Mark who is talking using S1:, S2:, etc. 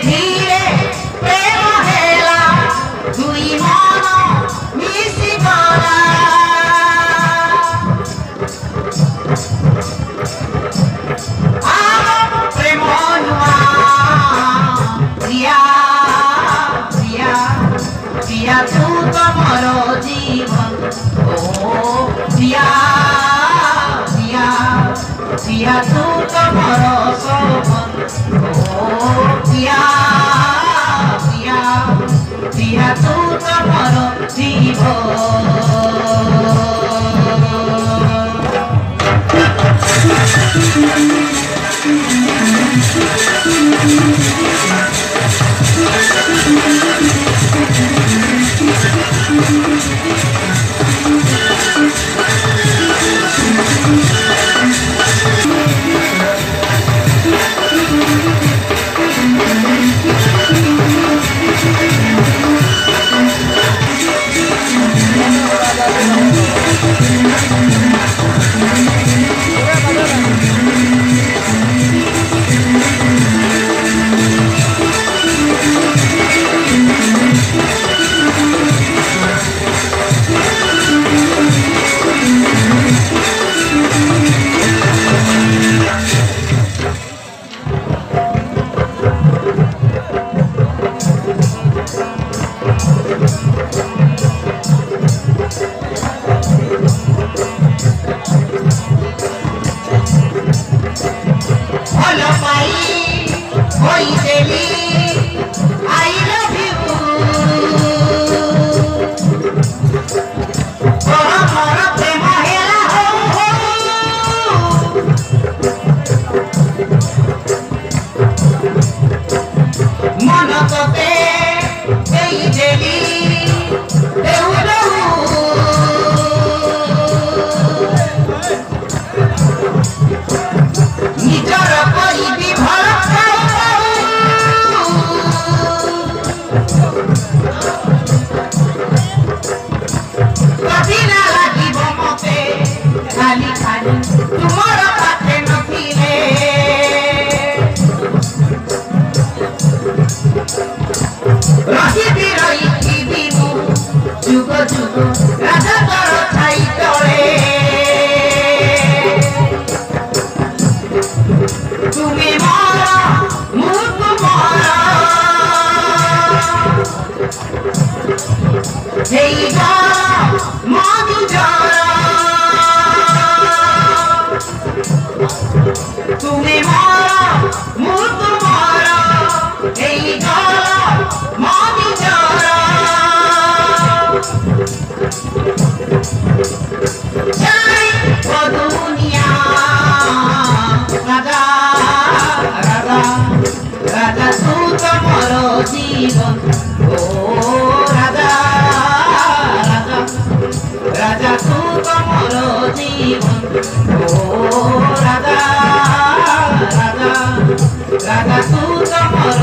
S1: ধীরে প্রেম হেলা দুই মন মিশি গলা প্রেম নুয়া প্রিয়া প্রিয়া প্রিয়া তু তমর জীবন ও প্রিয়া প্রিয়া প্রিয়া তু তমর শোভন ও প্রিয়া প্রিয়া প্রিয়া তু তমর জীবন তুমি মারা মূর্খ মারা এই জ্বালা মানি যারা চাই ও দুনিয়া রাজা রাজা রাজা তু তোমার জীবন ও রাজা রাজা রাজা তু তোমার জীবন ও রাজা রাজা রাজা তু তোমার